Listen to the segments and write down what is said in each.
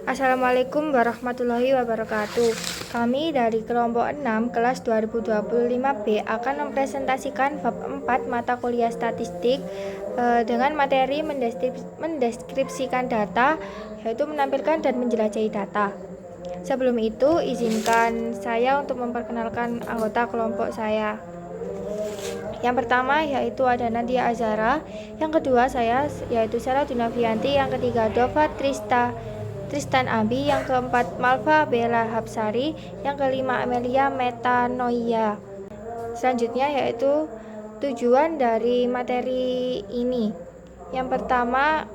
Assalamualaikum warahmatullahi wabarakatuh. Kami dari kelompok 6 kelas 2025B akan mempresentasikan bab 4 mata kuliah statistik dengan materi mendeskripsikan data, yaitu menampilkan dan menjelajahi data. Sebelum itu, izinkan saya untuk memperkenalkan anggota kelompok saya. Yang pertama yaitu ada Nadia Azara, yang kedua saya yaitu Sarah Dunavianti, yang ketiga Dova Tristan Abi, yang keempat Malva Bella Hapsari, yang kelima Amelia Metanoia. Selanjutnya yaitu tujuan dari materi ini. Yang pertama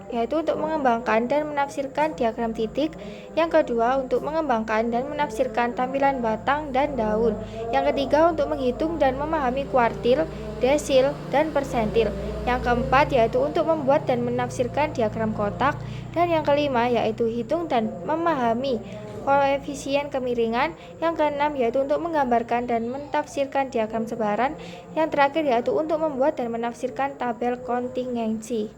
yaitu untuk mengembangkan dan menafsirkan diagram titik. Yang kedua untuk mengembangkan dan menafsirkan tampilan batang dan daun. Yang ketiga untuk menghitung dan memahami kuartil, desil, dan persentil. Yang keempat yaitu untuk membuat dan menafsirkan diagram kotak. Dan yang kelima yaitu hitung dan memahami koefisien kemiringan. Yang keenam yaitu untuk menggambarkan dan mentafsirkan diagram sebaran. Yang terakhir yaitu untuk membuat dan menafsirkan tabel kontingensi.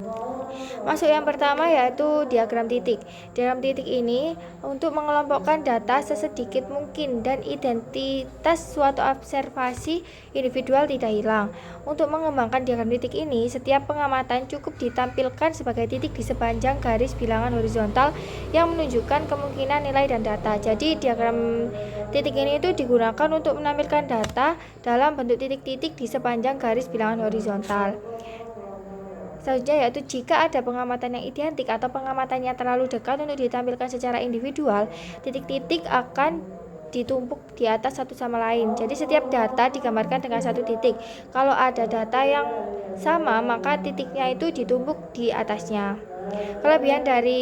Masuk yang pertama yaitu diagram titik. Diagram titik ini untuk mengelompokkan data sesedikit mungkin dan identitas suatu observasi individual tidak hilang. Untuk mengembangkan diagram titik ini, setiap pengamatan cukup ditampilkan sebagai titik di sepanjang garis bilangan horizontal yang menunjukkan kemungkinan nilai dan data. Jadi diagram titik ini itu digunakan untuk menampilkan data dalam bentuk titik-titik di sepanjang garis bilangan horizontal. Selanjutnya yaitu jika ada pengamatan yang identik atau pengamatannya terlalu dekat untuk ditampilkan secara individual, titik-titik akan ditumpuk di atas satu sama lain. Jadi setiap data digambarkan dengan satu titik. Kalau ada data yang sama, maka titiknya itu ditumpuk di atasnya. Kelebihan dari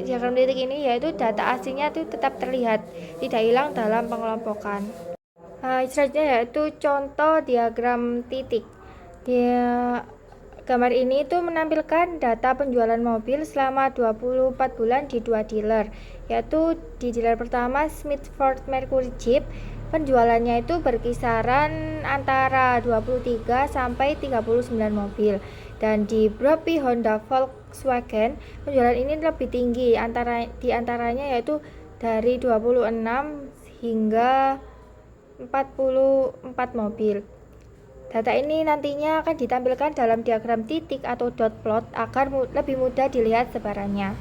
diagram titik ini yaitu data aslinya itu tetap terlihat, tidak hilang dalam pengelompokan. Selanjutnya yaitu contoh diagram titik. Gambar ini itu menampilkan data penjualan mobil selama 24 bulan di dua dealer, yaitu di dealer pertama Smith Ford Mercury Jeep, penjualannya itu berkisaran antara 23 sampai 39 mobil, dan di Brokby Honda Volkswagen penjualan ini lebih tinggi, di antaranya yaitu dari 26 hingga 44 mobil. Data ini nantinya akan ditampilkan dalam diagram titik atau dot plot agar lebih mudah dilihat sebarannya.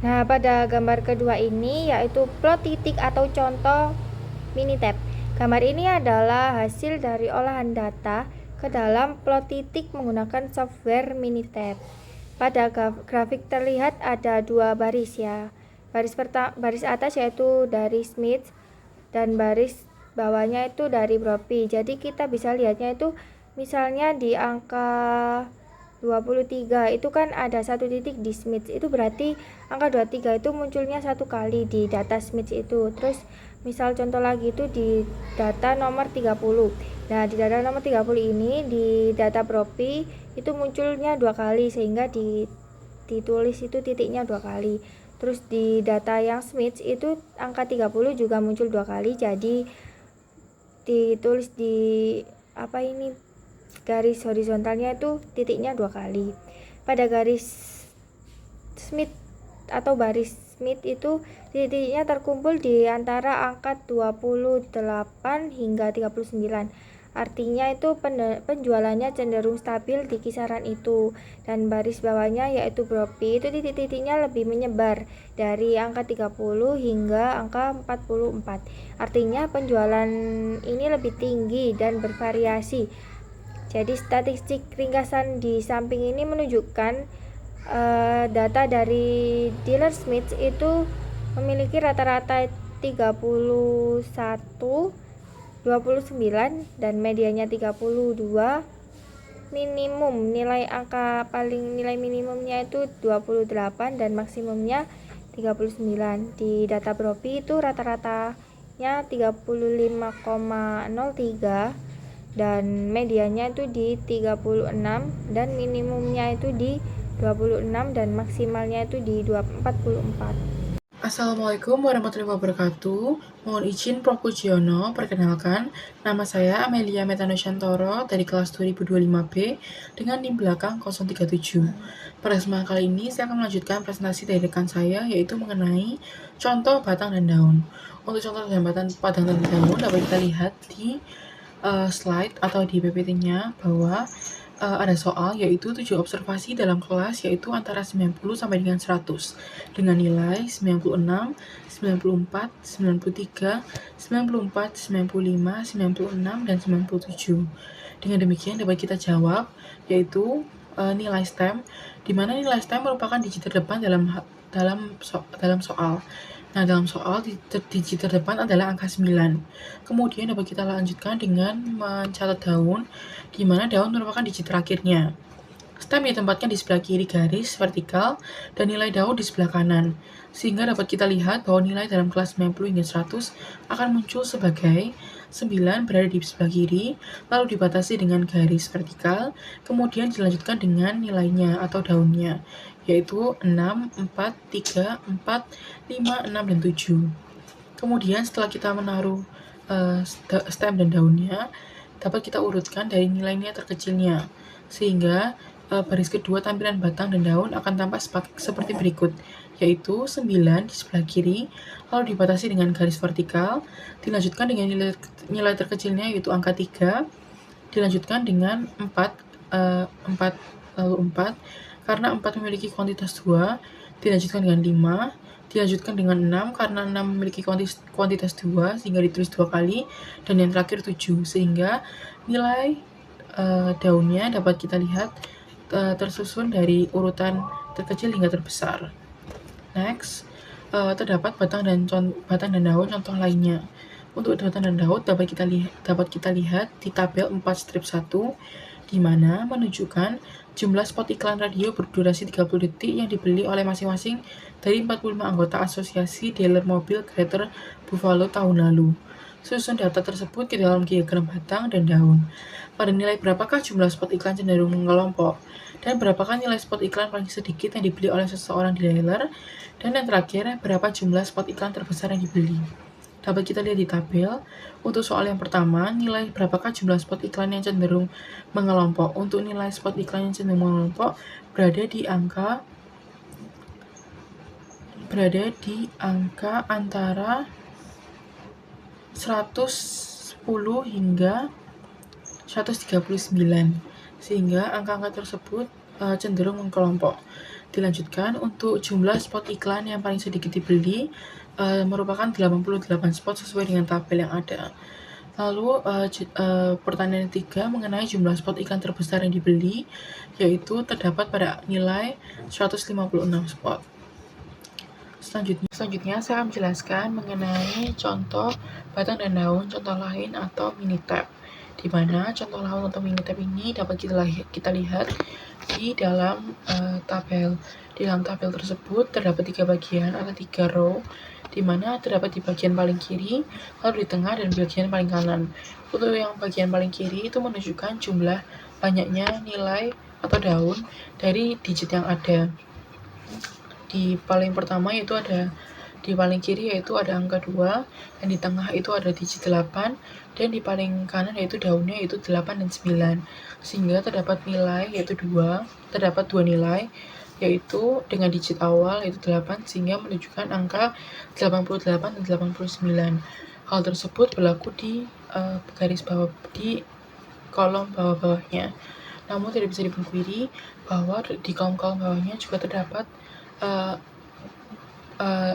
Nah, pada gambar kedua ini yaitu plot titik atau contoh Minitab. Gambar ini adalah hasil dari olahan data ke dalam plot titik menggunakan software Minitab. Pada grafik terlihat ada dua baris ya. Baris atas yaitu dari Smith dan baris bawahnya itu dari Brokby. Jadi kita bisa lihatnya itu misalnya di angka 23 itu kan ada satu titik di Smith, itu berarti angka 23 itu munculnya satu kali di data Smith itu. Terus misal contoh lagi itu di data nomor 30. Nah, di data nomor 30 ini di data Brokby itu munculnya dua kali sehingga ditulis itu titiknya dua kali. Terus di data yang Smith itu angka 30 juga muncul dua kali, jadi ditulis di garis horizontalnya itu titiknya dua kali. Pada garis Smith atau baris Smith itu titiknya terkumpul di antara angka 28 hingga 39. Artinya itu penjualannya cenderung stabil di kisaran itu, dan baris bawahnya yaitu Brokby itu titik-titiknya lebih menyebar dari angka 30 hingga angka 44. Artinya penjualan ini lebih tinggi dan bervariasi. Jadi statistik ringkasan di samping ini menunjukkan data dari dealer Smith itu memiliki rata-rata 31, 29 dan medianya 32. Minimum nilai minimumnya itu 28 dan maksimumnya 39. Di data Brokby itu rata-ratanya 35,03 dan medianya itu di 36 dan minimumnya itu di 26 dan maksimalnya itu di 44. Assalamualaikum warahmatullahi wabarakatuh. Mohon izin Prof. Pujiono, perkenalkan, nama saya Amelia Metanusyantoro dari kelas 2025B dengan NIM belakang 037. Pada kesempatan kali ini, saya akan melanjutkan presentasi dari rekan saya, yaitu mengenai contoh batang dan daun. Untuk contoh dan batang dan daun dapat kita lihat di slide atau di PPT-nya bahwa ada soal yaitu 7 observasi dalam kelas yaitu antara 90 sampai dengan 100 dengan nilai 96, 94, 93, 94, 95, 96, dan 97. Dengan demikian dapat kita jawab yaitu nilai STEM, di mana nilai STEM merupakan digit terdepan dalam soal. Nah, dalam soal digit terdepan adalah angka 9. Kemudian dapat kita lanjutkan dengan mencatat daun, di mana daun merupakan digit terakhirnya. Stem ditempatkan di sebelah kiri garis vertikal dan nilai daun di sebelah kanan, sehingga dapat kita lihat bahwa nilai dalam kelas 90 hingga 100 akan muncul sebagai 9 berada di sebelah kiri, lalu dibatasi dengan garis vertikal, kemudian dilanjutkan dengan nilainya atau daunnya, yaitu 6, 4, 3, 4, 5, 6, dan 7. Kemudian setelah kita menaruh stem dan daunnya, dapat kita urutkan dari nilai-nilai terkecilnya, sehingga baris kedua tampilan batang dan daun akan tampak seperti berikut, yaitu 9 di sebelah kiri, lalu dibatasi dengan garis vertikal, dilanjutkan dengan nilai terkecilnya yaitu angka 3, dilanjutkan dengan 4 lalu 4, karena 4 memiliki kuantitas 2, dilanjutkan dengan 5, dilanjutkan dengan 6 karena 6 memiliki kuantitas 2 sehingga ditulis 2 kali, dan yang terakhir 7, sehingga nilai daunnya dapat kita lihat tersusun dari urutan terkecil hingga terbesar. Next, terdapat batang dan daun contoh lainnya. Untuk batang dan daun dapat kita lihat di tabel 4 strip 1, di mana menunjukkan jumlah spot iklan radio berdurasi 30 detik yang dibeli oleh masing-masing dari 45 anggota asosiasi dealer mobil Greater Buffalo tahun lalu. Susun data tersebut ke dalam diagram batang dan daun. Pada nilai berapakah jumlah spot iklan cenderung mengelompok? Dan berapakah nilai spot iklan paling sedikit yang dibeli oleh seseorang dealer? Dan yang terakhir, berapa jumlah spot iklan terbesar yang dibeli? Dapat kita lihat di tabel. Untuk soal yang pertama, nilai berapakah jumlah spot iklan yang cenderung mengelompok? Untuk nilai spot iklan yang cenderung mengelompok berada di angka antara 110 hingga 139, sehingga angka-angka tersebut cenderung mengkelompok. Dilanjutkan, untuk jumlah spot iklan yang paling sedikit dibeli merupakan 88 spot sesuai dengan tabel yang ada. Lalu pertanyaan ketiga mengenai jumlah spot iklan terbesar yang dibeli, yaitu terdapat pada nilai 156 spot. Selanjutnya saya akan menjelaskan mengenai contoh batang dan daun contoh lain atau mini tab, di mana contoh lain atau mini tab ini dapat kita lihat di dalam tabel. Di dalam tabel tersebut terdapat 3 bagian atau 3 row, di mana terdapat di bagian paling kiri, lalu di tengah, dan bagian paling kanan. Untuk yang bagian paling kiri itu menunjukkan jumlah banyaknya nilai atau daun dari digit yang ada. Di paling pertama yaitu ada di paling kiri yaitu ada angka 2, dan di tengah itu ada digit 8, dan di paling kanan yaitu daunnya yaitu 8 dan 9, sehingga terdapat dua nilai yaitu dengan digit awal yaitu 8, sehingga menunjukkan angka 88 dan 89. Hal tersebut berlaku di garis bawah di kolom bawah-bawahnya. Namun tidak bisa dipungkiri bahwa di kolom-kolom bawahnya juga terdapat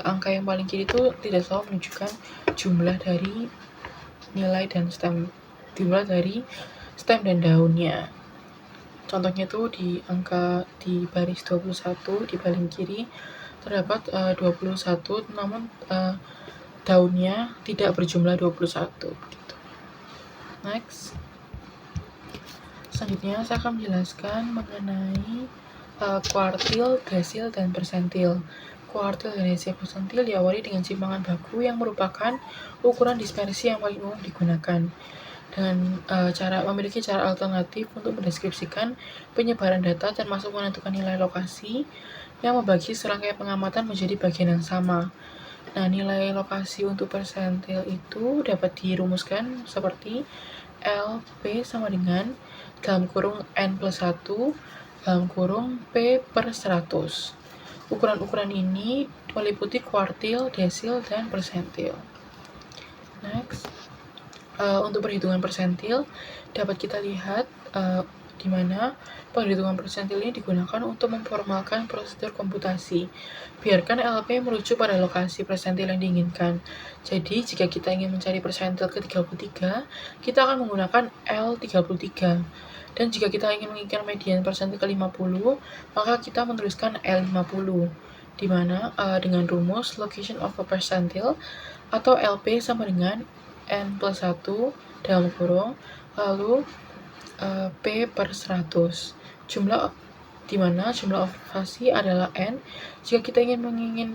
angka yang paling kiri itu tidak selalu menunjukkan jumlah dari nilai dan jumlah dari stem dan daunnya. Contohnya itu di baris 21 di paling kiri terdapat 21, namun daunnya tidak berjumlah 21 gitu. Next. Selanjutnya saya akan menjelaskan mengenai kuartil, desil, dan persentil. Kuartil dan desil persentil diawali dengan simpangan baku yang merupakan ukuran dispersi yang paling umum digunakan. Dan memiliki cara alternatif untuk mendeskripsikan penyebaran data termasuk menentukan nilai lokasi yang membagi serangkaian pengamatan menjadi bagian yang sama. Nah, nilai lokasi untuk persentil itu dapat dirumuskan seperti LP sama dengan dalam kurung N plus 1 dalam kurung P per 100. Ukuran-ukuran ini meliputi kuartil, desil, dan persentil. Next, untuk perhitungan persentil dapat kita lihat di mana perhitungan persentil ini digunakan untuk memformalkan prosedur komputasi. Biarkan LP merujuk pada lokasi persentil yang diinginkan. Jadi, jika kita ingin mencari persentil ke-33, kita akan menggunakan L33. Dan jika kita ingin menginginkan median persentil ke-50, maka kita menuliskan L50, di mana dengan rumus location of a percentile atau LP sama dengan N plus 1 dalam kurung, lalu P per 100. Jumlah di mana jumlah observasi adalah N. Jika kita ingin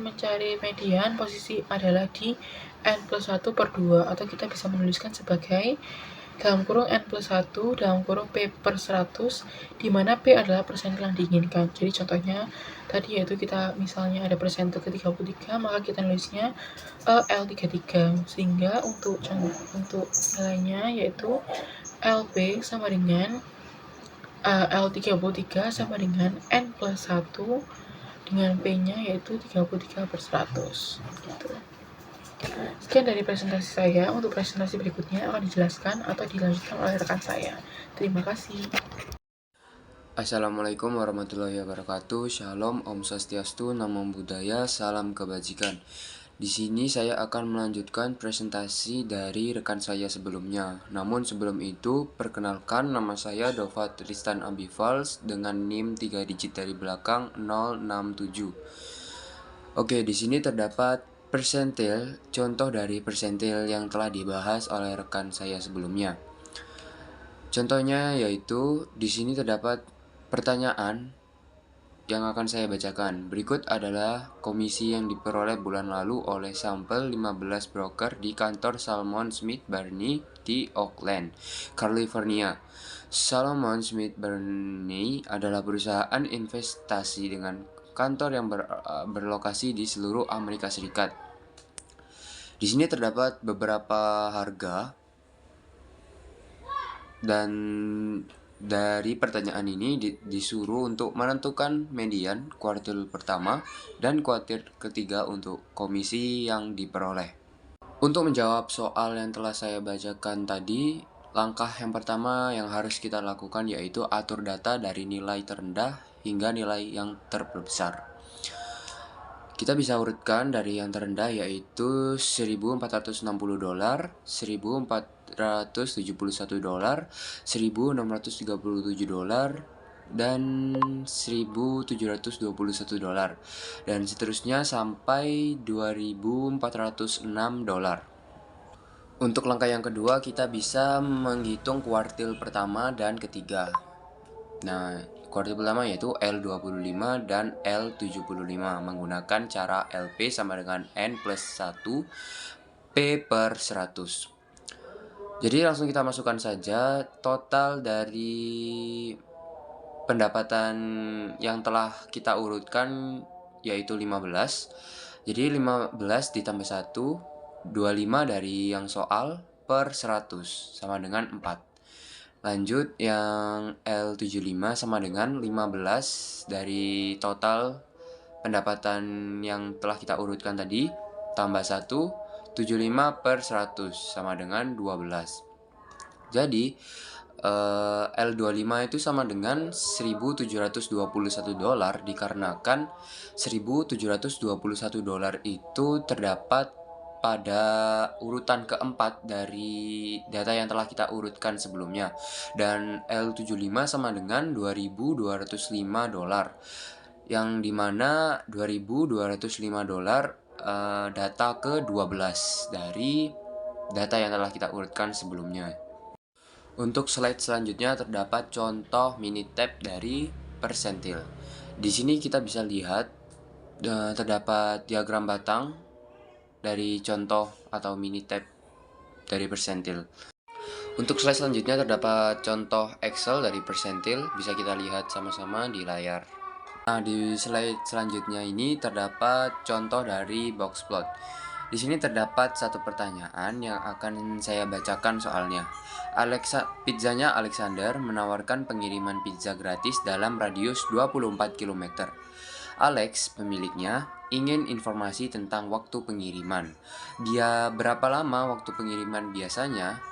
mencari median, posisi adalah di N plus 1 per 2, atau kita bisa menuliskan sebagai dalam kurung N plus 1 dalam kurung P per 100, di mana P adalah persentil yang diinginkan. Jadi contohnya tadi yaitu kita misalnya ada persentil ke-33, maka kita nulisnya L33, sehingga untuk nilainya yaitu LP sama dengan L33 sama dengan N plus 1 dengan P-nya yaitu 33 per 100 gitu. Sekian dari presentasi saya. Untuk presentasi berikutnya akan dijelaskan atau dilanjutkan oleh rekan saya. Terima kasih. Assalamualaikum warahmatullahi wabarakatuh. Shalom, Om Swastiastu, Namo Buddhaya, salam kebajikan. Di sini saya akan melanjutkan presentasi dari rekan saya sebelumnya. Namun sebelum itu, perkenalkan, nama saya Dova Tristan Ambivals dengan NIM 3 digit dari belakang 067. Oke, di sini terdapat persentil, contoh dari persentil yang telah dibahas oleh rekan saya sebelumnya. Contohnya yaitu di sini terdapat pertanyaan yang akan saya bacakan. Berikut adalah komisi yang diperoleh bulan lalu oleh sampel 15 broker di kantor Salomon Smith Barney di Oakland, California. Salomon Smith Barney adalah perusahaan investasi dengan kantor yang berlokasi di seluruh Amerika Serikat. Di sini terdapat beberapa harga, dan dari pertanyaan ini disuruh untuk menentukan median kuartil pertama dan kuartil ketiga untuk komisi yang diperoleh. Untuk menjawab soal yang telah saya bacakan tadi, langkah yang pertama yang harus kita lakukan yaitu atur data dari nilai terendah hingga nilai yang terbesar. Kita bisa urutkan dari yang terendah yaitu $1.460, $1.471, $1.637, dan $1.721, dan seterusnya sampai $2.406. Untuk langkah yang kedua, kita bisa menghitung kuartil pertama dan ketiga. Nah, kuartil pertama yaitu L25 dan L75 menggunakan cara LP sama dengan N plus 1 P per 100. Jadi langsung kita masukkan saja total dari pendapatan yang telah kita urutkan yaitu 15. Jadi 15 ditambah 1, 25 dari yang soal per 100 sama dengan 4. Lanjut, yang L75 sama dengan 15 dari total pendapatan yang telah kita urutkan tadi, tambah 1, 75 per 100 sama dengan 12. Jadi, L25 itu sama dengan $1.721 dikarenakan $1.721 itu terdapat pada urutan keempat dari data yang telah kita urutkan sebelumnya, dan L75 sama dengan $2.205, yang dimana $2.205 data ke-12 dari data yang telah kita urutkan sebelumnya. Untuk slide selanjutnya terdapat contoh Minitab dari persentil. Di sini kita bisa lihat terdapat diagram batang dari contoh atau Minitab dari persentil. Untuk slide selanjutnya terdapat contoh Excel dari persentil, bisa kita lihat sama-sama di layar. Nah, di slide selanjutnya ini terdapat contoh dari box plot. Di sini terdapat satu pertanyaan yang akan saya bacakan soalnya. Pizzanya Alexander menawarkan pengiriman pizza gratis dalam radius 24 km. Alex, pemiliknya, ingin informasi tentang waktu pengiriman. Dia berapa lama waktu pengiriman biasanya?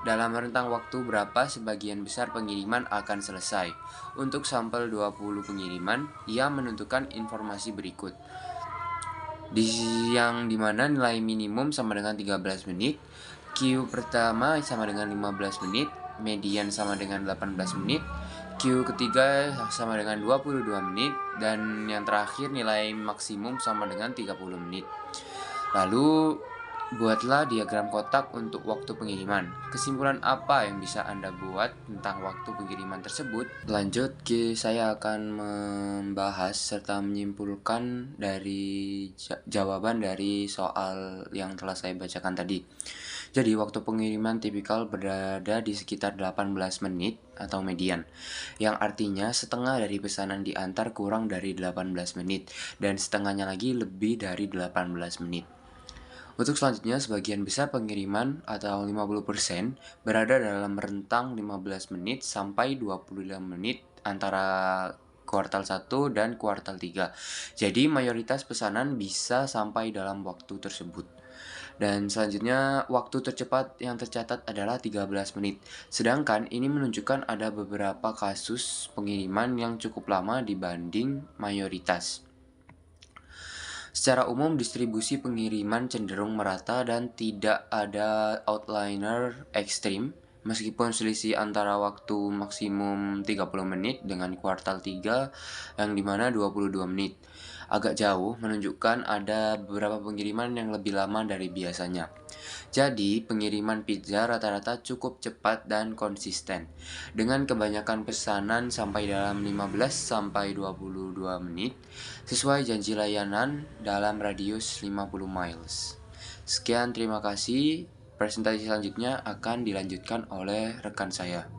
Dalam rentang waktu berapa sebagian besar pengiriman akan selesai? Untuk sampel 20 pengiriman, ia menentukan informasi berikut. Yang dimana nilai minimum sama dengan 13 menit, Q pertama sama dengan 15 menit, median sama dengan 18 menit, Q ketiga sama dengan 22 menit, dan yang terakhir nilai maksimum sama dengan 30 menit. Lalu, buatlah diagram kotak untuk waktu pengiriman. Kesimpulan apa yang bisa Anda buat tentang waktu pengiriman tersebut? Lanjut, saya akan membahas serta menyimpulkan dari jawaban dari soal yang telah saya bacakan tadi. Jadi, waktu pengiriman tipikal berada di sekitar 18 menit atau median, yang artinya setengah dari pesanan diantar kurang dari 18 menit, dan setengahnya lagi lebih dari 18 menit. Untuk selanjutnya, sebagian besar pengiriman atau 50% berada dalam rentang 15 menit sampai 25 menit antara kuartal 1 dan kuartal 3. Jadi mayoritas pesanan bisa sampai dalam waktu tersebut. Dan selanjutnya, waktu tercepat yang tercatat adalah 13 menit. Sedangkan ini menunjukkan ada beberapa kasus pengiriman yang cukup lama dibanding mayoritas. Secara umum, distribusi pengiriman cenderung merata dan tidak ada outlier ekstrim, meskipun selisih antara waktu maksimum 30 menit dengan kuartal 3 yang dimana 22 menit. Agak jauh, menunjukkan ada beberapa pengiriman yang lebih lama dari biasanya. Jadi, pengiriman pizza rata-rata cukup cepat dan konsisten, dengan kebanyakan pesanan sampai dalam 15-22 menit, sesuai janji layanan dalam radius 50 miles. Sekian, terima kasih. Presentasi selanjutnya akan dilanjutkan oleh rekan saya.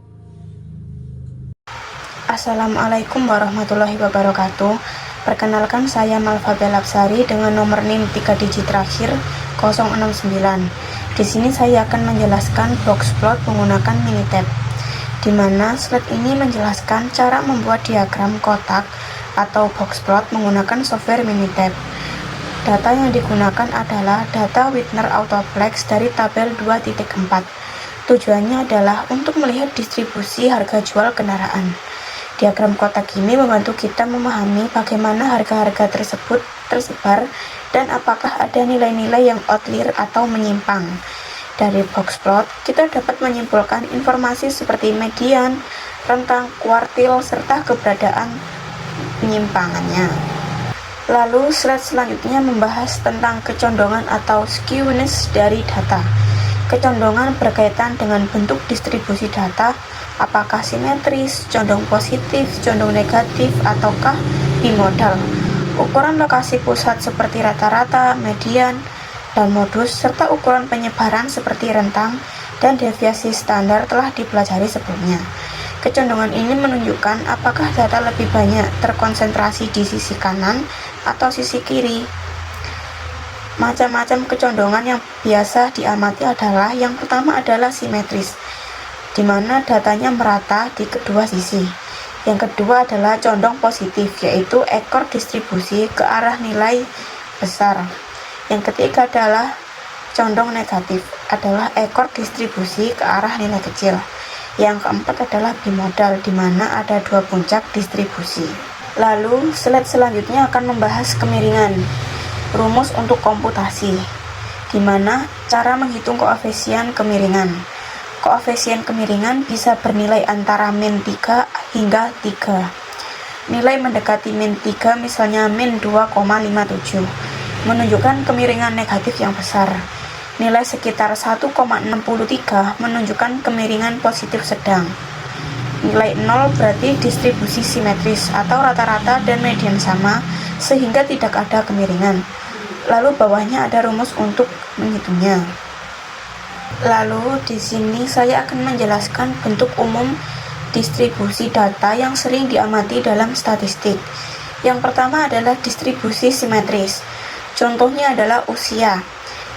Assalamualaikum warahmatullahi wabarakatuh. Perkenalkan, saya Malva Belapsari dengan nomor NIM 3 digit terakhir 069. Di sini saya akan menjelaskan box plot menggunakan Minitab, di mana slide ini menjelaskan cara membuat diagram kotak atau box plot menggunakan software Minitab. Data yang digunakan adalah data Widner Autoplex dari tabel 2.4. Tujuannya adalah untuk melihat distribusi harga jual kendaraan. Diagram kotak ini membantu kita memahami bagaimana harga-harga tersebut tersebar dan apakah ada nilai-nilai yang outlier atau menyimpang. Dari box plot, kita dapat menyimpulkan informasi seperti median, rentang, kuartil, serta keberadaan penyimpangannya. Lalu, slide selanjutnya membahas tentang kecondongan atau skewness dari data. Kecondongan berkaitan dengan bentuk distribusi data, apakah simetris, condong positif, condong negatif, ataukah bimodal. Ukuran lokasi pusat seperti rata-rata, median, dan modus, serta ukuran penyebaran seperti rentang dan deviasi standar telah dipelajari sebelumnya. Kecondongan ini menunjukkan apakah data lebih banyak terkonsentrasi di sisi kanan atau sisi kiri. Macam-macam kecondongan yang biasa diamati adalah yang pertama adalah simetris, di mana datanya merata di kedua sisi. Yang kedua adalah condong positif, yaitu ekor distribusi ke arah nilai besar. Yang ketiga adalah condong negatif, adalah ekor distribusi ke arah nilai kecil. Yang keempat adalah bimodal, di mana ada dua puncak distribusi. Lalu, slide selanjutnya akan membahas kemiringan. Rumus untuk komputasi, di mana cara menghitung koefisien kemiringan. Koefisien kemiringan bisa bernilai antara min 3 hingga 3. Nilai mendekati min 3, misalnya min 2,57, menunjukkan kemiringan negatif yang besar. Nilai sekitar 1,63 menunjukkan kemiringan positif sedang. Nilai 0 berarti distribusi simetris atau rata-rata dan median sama, sehingga tidak ada kemiringan. Lalu bawahnya ada rumus untuk menghitungnya. Lalu di sini saya akan menjelaskan bentuk umum distribusi data yang sering diamati dalam statistik. Yang pertama adalah distribusi simetris. Contohnya adalah usia,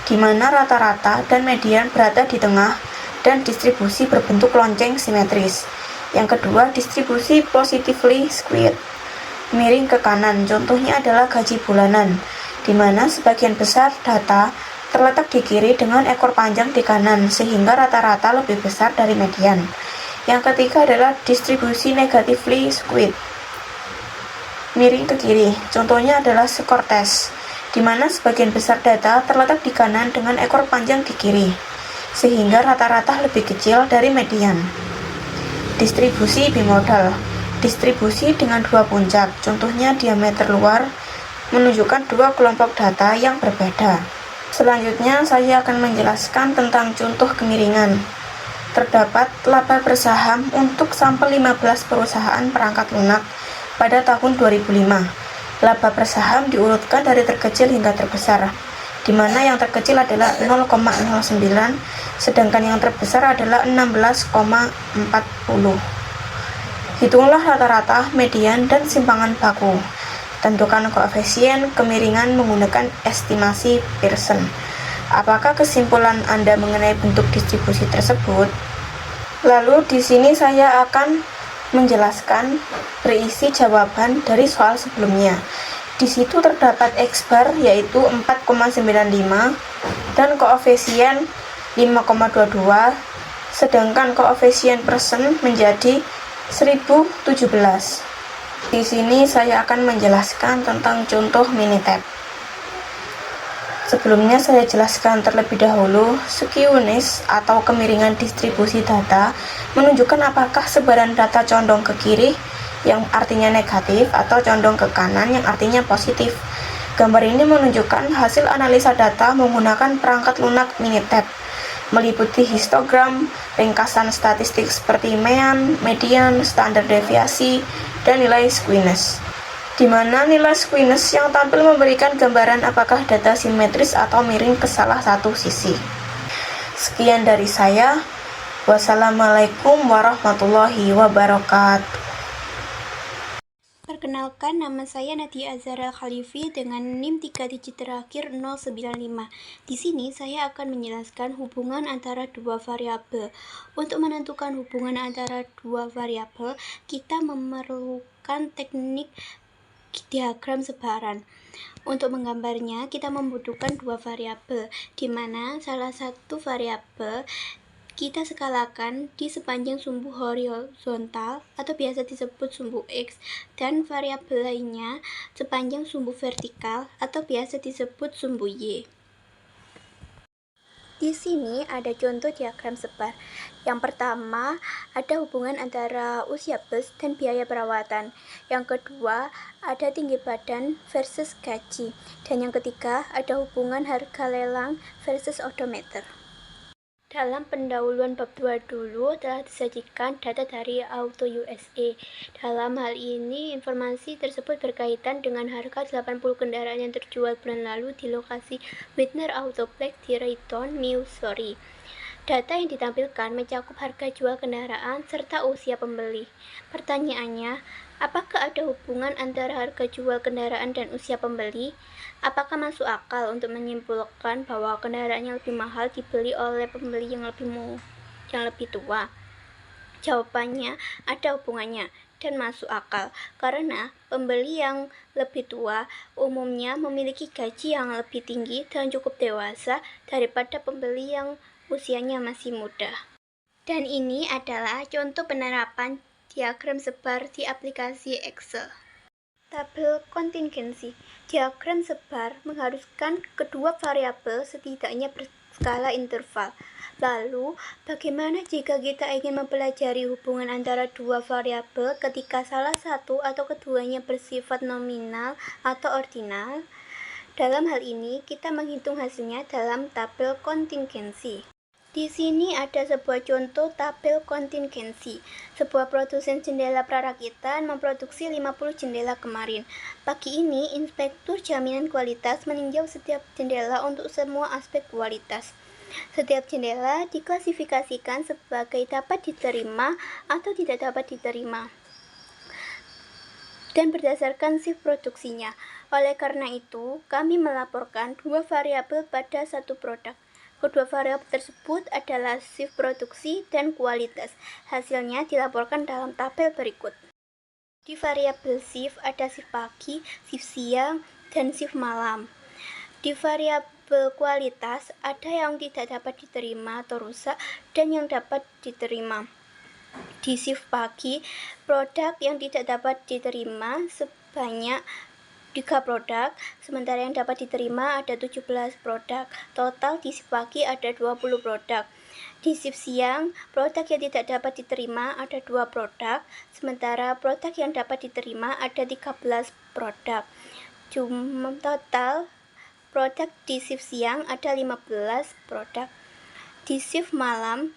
di mana rata-rata dan median berada di tengah dan distribusi berbentuk lonceng simetris. Yang kedua, distribusi positively skewed, miring ke kanan. Contohnya adalah gaji bulanan, di mana sebagian besar data terletak di kiri dengan ekor panjang di kanan, sehingga rata-rata lebih besar dari median. Yang ketiga adalah distribusi negatively skewed, miring ke kiri. Contohnya adalah skor tes, di mana sebagian besar data terletak di kanan dengan ekor panjang di kiri, sehingga rata-rata lebih kecil dari median. Distribusi bimodal, distribusi dengan dua puncak. Contohnya diameter luar menunjukkan dua kelompok data yang berbeda. Selanjutnya saya akan menjelaskan tentang contoh kemiringan. Terdapat laba bersaham untuk sampel 15 perusahaan perangkat lunak pada tahun 2005. Laba bersaham diurutkan dari terkecil hingga terbesar, di mana yang terkecil adalah 0,09, sedangkan yang terbesar adalah 16,40. Hitunglah rata-rata, median, dan simpangan baku. Tentukan koefisien kemiringan menggunakan estimasi Pearson. Apakah kesimpulan Anda mengenai bentuk distribusi tersebut? Lalu di sini saya akan menjelaskan berisi jawaban dari soal sebelumnya. Di situ terdapat X bar yaitu 4,95 dan koefisien 5,22, sedangkan koefisien Pearson menjadi 1017. Di sini saya akan menjelaskan tentang contoh Minitab. Sebelumnya saya jelaskan terlebih dahulu, skewness atau kemiringan distribusi data menunjukkan apakah sebaran data condong ke kiri yang artinya negatif atau condong ke kanan yang artinya positif. Gambar ini menunjukkan hasil analisa data menggunakan perangkat lunak Minitab, meliputi histogram, ringkasan statistik seperti mean, median, standar deviasi, dan nilai skewness, di mana nilai skewness yang tampil memberikan gambaran apakah data simetris atau miring ke salah satu sisi. Sekian dari saya. Wassalamualaikum warahmatullahi wabarakatuh. Perkenalkan, nama saya Nadia Azhara Khalifi dengan NIM 3 digit terakhir 095. Di sini saya akan menjelaskan hubungan antara dua variabel. Untuk menentukan hubungan antara dua variabel, kita memerlukan teknik diagram sebaran. Untuk menggambarnya, kita membutuhkan dua variabel, di mana salah satu variabel kita skalakan di sepanjang sumbu horizontal atau biasa disebut sumbu X, dan variabel lainnya sepanjang sumbu vertikal atau biasa disebut sumbu Y. Di sini ada contoh diagram sebar. Yang pertama, ada hubungan antara usia bus dan biaya perawatan. Yang kedua, ada tinggi badan versus gaji. Dan yang ketiga, ada hubungan harga lelang versus odometer. Dalam pendahuluan bab 2 dulu telah disajikan data dari Auto USA. Dalam hal ini, informasi tersebut berkaitan dengan harga 80 kendaraan yang terjual bulan lalu di lokasi Whitner Autoplex di Rayton, Missouri. Data yang ditampilkan mencakup harga jual kendaraan serta usia pembeli. Pertanyaannya, apakah ada hubungan antara harga jual kendaraan dan usia pembeli? Apakah masuk akal untuk menyimpulkan bahwa kendaraan yang lebih mahal dibeli oleh pembeli yang lebih tua? Jawabannya ada hubungannya dan masuk akal, karena pembeli yang lebih tua umumnya memiliki gaji yang lebih tinggi dan cukup dewasa daripada pembeli yang usianya masih muda. Dan ini adalah contoh penerapan diagram sebar di aplikasi Excel. Tabel kontingensi. Diagram sebar mengharuskan kedua variabel setidaknya berskala interval. Lalu, bagaimana jika kita ingin mempelajari hubungan antara dua variabel ketika salah satu atau keduanya bersifat nominal atau ordinal? Dalam hal ini, kita menghitung hasilnya dalam tabel kontingensi. Di sini ada sebuah contoh tabel kontingensi. Sebuah produsen jendela prarakitan memproduksi 50 jendela kemarin. Pagi ini, inspektur jaminan kualitas meninjau setiap jendela untuk semua aspek kualitas. Setiap jendela diklasifikasikan sebagai dapat diterima atau tidak dapat diterima. dan berdasarkan shift produksinya. Oleh karena itu, kami melaporkan dua variabel pada satu produk. Kedua variabel tersebut adalah shift produksi dan kualitas. Hasilnya dilaporkan dalam tabel berikut. Di variabel shift ada shift pagi, shift siang, dan shift malam. Di variabel kualitas ada yang tidak dapat diterima atau rusak dan yang dapat diterima. Di shift pagi, produk yang tidak dapat diterima sebanyak 3 produk, sementara yang dapat diterima ada 17 produk. Total di shift pagi ada 20 produk. Di shift siang, produk yang tidak dapat diterima ada 2 produk, sementara produk yang dapat diterima ada 13 produk. Jumlah total produk di shift siang ada 15 produk. Di shift malam,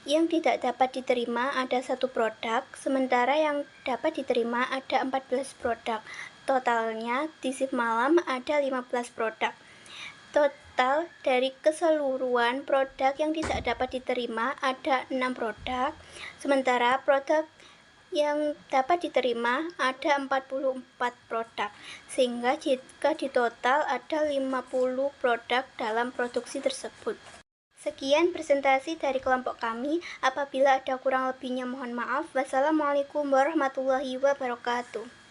yang tidak dapat diterima ada 1 produk, sementara yang dapat diterima ada 14 produk. Totalnya di shift malam ada 15 produk. Total dari keseluruhan produk yang tidak dapat diterima ada 6 produk, sementara produk yang dapat diterima ada 44 produk, sehingga jika ditotal ada 50 produk dalam produksi tersebut. Sekian presentasi dari kelompok kami. Apabila ada kurang lebihnya mohon maaf. Wassalamualaikum warahmatullahi wabarakatuh.